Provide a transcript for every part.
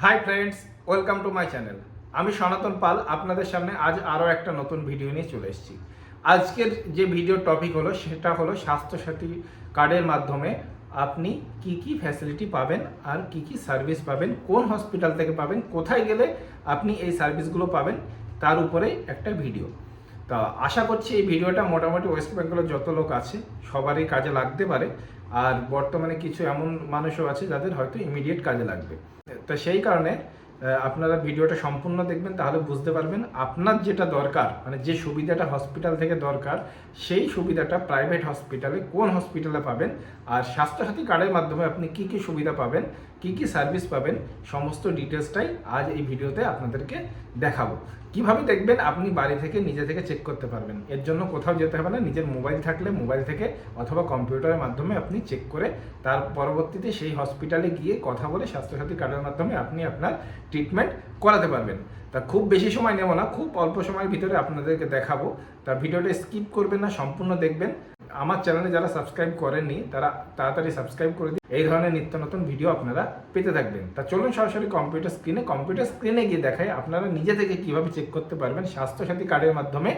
Hi friends, welcome to my channel. আমি সনাতন পাল আপনাদের সামনে আজ আরও একটা নতুন ভিডিও নিয়ে চলে এসেছি। আজকের যে ভিডিও টপিক হলো সেটা হলো স্বাস্থ্যসাথী কার্ডের মাধ্যমে আপনি কি কি ফ্যাসিলিটি পাবেন আর কি কি সার্ভিস পাবেন, কোন হসপিটাল থেকে পাবেন, কোথায় গেলে আপনি এই সার্ভিসগুলো পাবেন, তার উপরে একটা ভিডিও। তা আশা করছি এই ভিডিওটা মোটামুটি ওয়েস্ট বেঙ্গলের যত লোক আছে সবারই কাজে লাগতে পারে। আর বর্তমানে কিছু এমন মানুষও আছে যাদের হয়তো ইমিডিয়েট কাজে লাগবে। তো সেই কারণে আপনারা ভিডিওটা সম্পূর্ণ দেখবেন, তাহলে বুঝতে পারবেন আপনার যেটা দরকার, মানে যে সুবিধাটা হসপিটাল থেকে দরকার সেই সুবিধাটা প্রাইভেট হসপিটালে কোন হসপিটালে পাবেন, আর স্বাস্থ্যসাথী কার্ডের মাধ্যমে আপনি কি কি সুবিধা পাবেন, কি কি সার্ভিস পাবেন, সমস্ত ডিটেলসটাই আজ এই ভিডিওতে আপনাদেরকে দেখাবো। কিভাবে দেখবেন, আপনি বাড়ি থেকে নিজে থেকে চেক করতে পারবেন। এর জন্য কোথাও যেতে হবে না, নিজের মোবাইল থাকলে মোবাইল থেকে অথবা কম্পিউটারের মাধ্যমে আপনি চেক করে তার পরবর্তীতে সেই হসপিটালে গিয়ে কথা বলে স্বাস্থ্যসাথী কার্ডের মাধ্যমে আপনি আপনার ট্রিটমেন্ট করাতে পারবেন। তা খুব বেশি সময় নেব না, খুব অল্প সময়ের ভিতরে আপনাদেরকে দেখাবো। তা ভিডিওটা স্কিপ করবেন না, সম্পূর্ণ দেখবেন। আমার চ্যানেলে যারা সাবস্ক্রাইব করেননি তারা তাড়াতাড়ি সাবস্ক্রাইব করে দিন, এই ধরনের নিত্য নতুন ভিডিও আপনারা পেতে থাকবেন। তা চলুন সরাসরি কম্পিউটার স্ক্রিনে গিয়ে দেখাই আপনারা নিজে থেকে কিভাবে চেক করতে পারবেন স্বাস্থ্যসাথী কার্ডের মাধ্যমে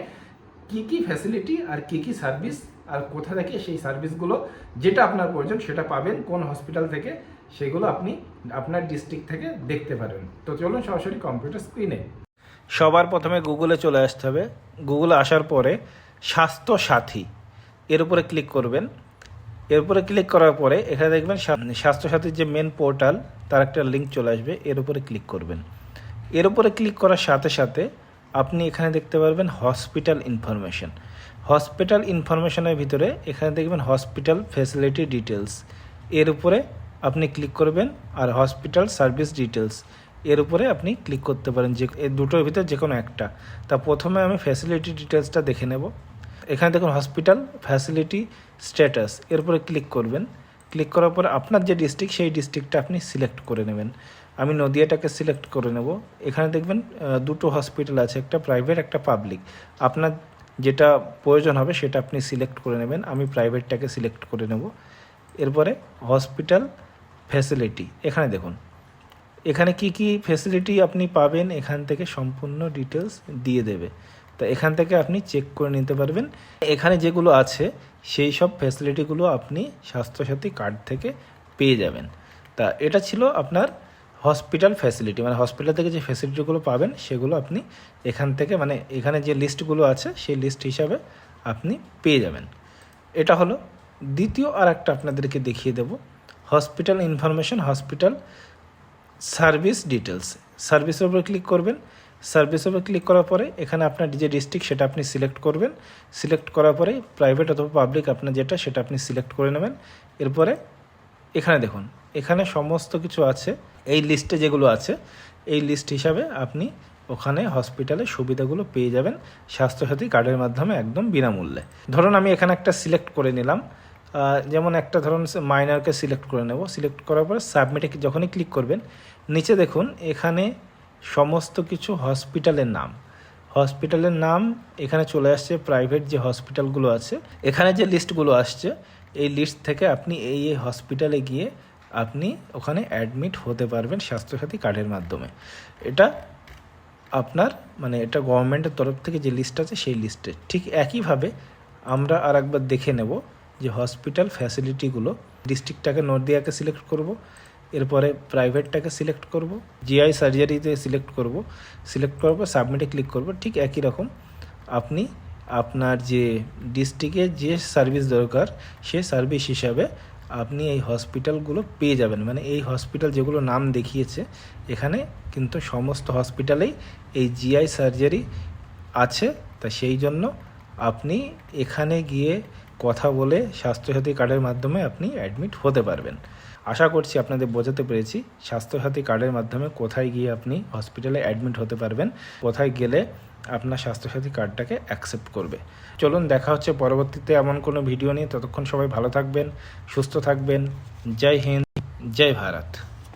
কি কি ফ্যাসিলিটি আর কি কি সার্ভিস, আর কোথা থেকে সেই সার্ভিসগুলো যেটা আপনার প্রয়োজন সেটা পাবেন, কোন হসপিটাল থেকে, সেগুলো আপনি আপনার ডিস্ট্রিক্ট থেকে দেখতে পারবেন। তো চলুন সরাসরি কম্পিউটার স্ক্রিনে। সবার প্রথমে গুগলে চলে আসতে হবে। গুগলে আসার পরে স্বাস্থ্যসাথী এর উপরে ক্লিক করবেন। এর উপরে ক্লিক করার পরে এখানে দেখবেন স্বাস্থ্যসাথীর যে মেন পোর্টাল তার একটা লিঙ্ক চলে আসবে, এর উপরে ক্লিক করবেন। এর উপরে ক্লিক করার সাথে সাথে আপনি এখানে দেখতে পারবেন হসপিটাল ইনফরমেশন। হসপিটাল ইনফরমেশনের ভিতরে এখানে দেখবেন হসপিটাল ফ্যাসিলিটি ডিটেলস, এর উপরে আপনি ক্লিক করবেন। আর হসপিটাল সার্ভিস ডিটেলস এর উপরে আপনি ক্লিক করতে পারেন, যে এই দুটোর ভিতরে যে কোনো একটা। তা প্রথমে আমি ফ্যাসিলিটি ডিটেলসটা দেখে নেব। এখানে দেখুন হসপিটাল ফ্যাসিলিটি স্ট্যাটাস, এর উপরে ক্লিক করবেন। ক্লিক করার পরে আপনার যে ডিস্ট্রিক্ট সেই ডিস্ট্রিক্টটা আপনি সিলেক্ট করে নেবেন। আমি নদিয়াটাকে সিলেক্ট করে নেব। এখানে দেখবেন দুটো হসপিটাল আছে, একটা প্রাইভেট একটা পাবলিক। আপনার যেটা প্রয়োজন হবে সেটা আপনি সিলেক্ট করে নেবেন। আমি প্রাইভেটটাকে সিলেক্ট করে নেব। এরপরে হসপিটাল ফ্যাসিলিটি, এখানে দেখুন এখানে কি কি ফ্যাসিলিটি আপনি পাবেন এখান থেকে সম্পূর্ণ ডিটেলস দিয়ে দেবে। তা এখান থেকে আপনি চেক করে নিতে পারবেন। এখানে যেগুলো আছে সেই সব ফ্যাসিলিটিগুলো আপনি স্বাস্থ্যসাথী কার্ড থেকে পেয়ে যাবেন। তা এটা ছিল আপনার হসপিটাল ফ্যাসিলিটি, মানে হসপিটাল থেকে যে ফ্যাসিলিটিগুলো পাবেন সেগুলো আপনি এখান থেকে, মানে এখানে যে লিস্টগুলো আছে সেই লিস্ট হিসাবে আপনি পেয়ে যাবেন। এটা হলো দ্বিতীয়। আর একটা আপনাদেরকে দেখিয়ে দেব, hospital information, hospital service details. সার্ভিসের উপর ক্লিক করবেন। সার্ভিসের উপর ক্লিক করার পরে এখানে আপনার যে ডিস্ট্রিক্ট সেটা আপনি সিলেক্ট করবেন। সিলেক্ট করার পরে প্রাইভেট অথবা পাবলিক আপনার যেটা সেটা আপনি সিলেক্ট করে নেবেন। এরপরে এখানে দেখুন এখানে সমস্ত কিছু আছে, এই লিস্টে যেগুলো আছে এই লিস্ট হিসাবে আপনি ওখানে হসপিটালে সুবিধাগুলো পেয়ে যাবেন স্বাস্থ্যসাথী কার্ডের মাধ্যমে একদম বিনামূল্যে। ধরুন আমি এখানে একটা সিলেক্ট করে নিলাম, যেমন একটা ধরুন মাইনরকে সিলেক্ট করে নেব। সিলেক্ট করার পরে সাবমিটে যখনই ক্লিক করবেন নিচে দেখুন এখানে সমস্ত কিছু হসপিটালের নাম এখানে চলে আসছে। প্রাইভেট যে হসপিটালগুলো আছে এখানে যে লিস্টগুলো আসছে এই লিস্ট থেকে আপনি এই হসপিটালে গিয়ে আপনি ওখানে অ্যাডমিট হতে পারবেন স্বাস্থ্যসাথী কার্ডের মাধ্যমে। এটা আপনার মানে এটা গভর্নমেন্টের তরফ থেকে যে লিস্ট আছে সেই লিস্টে। ঠিক একইভাবে আমরা আর একবার দেখে নেব যে হসপিটাল ফ্যাসিলিটিগুলো। ডিস্ট্রিক্টটাকে নদিয়াকে সিলেক্ট করব, এরপরে প্রাইভেটটাকে সিলেক্ট করব, জিআই সার্জারিতে সিলেক্ট করব। সিলেক্ট করার পর সাবমিটে ক্লিক করব। ঠিক একই রকম আপনি আপনার যে ডিস্ট্রিক্টে যে সার্ভিস দরকার সে সার্ভিস হিসাবে আপনি এই হসপিটালগুলো পেয়ে যাবেন। মানে এই হসপিটাল যেগুলো নাম দেখিয়েছে এখানে কিন্তু সমস্ত হসপিটালেই এই জিআই সার্জারি আছে। তা সেই জন্য আপনি এখানে গিয়ে কথা বলে স্বাস্থ্যসাথী কার্ডের মাধ্যমে আপনি অ্যাডমিট হতে পারবেন। আশা করছি আপনাদের বোঝাতে পেরেছি স্বাস্থ্যসাথী কার্ডের মাধ্যমে কোথায় গিয়ে আপনি হসপিটালে অ্যাডমিট হতে পারবেন, কোথায় গেলে আপনার স্বাস্থ্যসাথী কার্ডটাকে অ্যাকসেপ্ট করবে। চলুন দেখা হচ্ছে পরবর্তীতে এমন কোনো ভিডিও নিয়ে। ততক্ষণ সবাই ভালো থাকবেন, সুস্থ থাকবেন। জয় হিন্দ, জয় ভারত।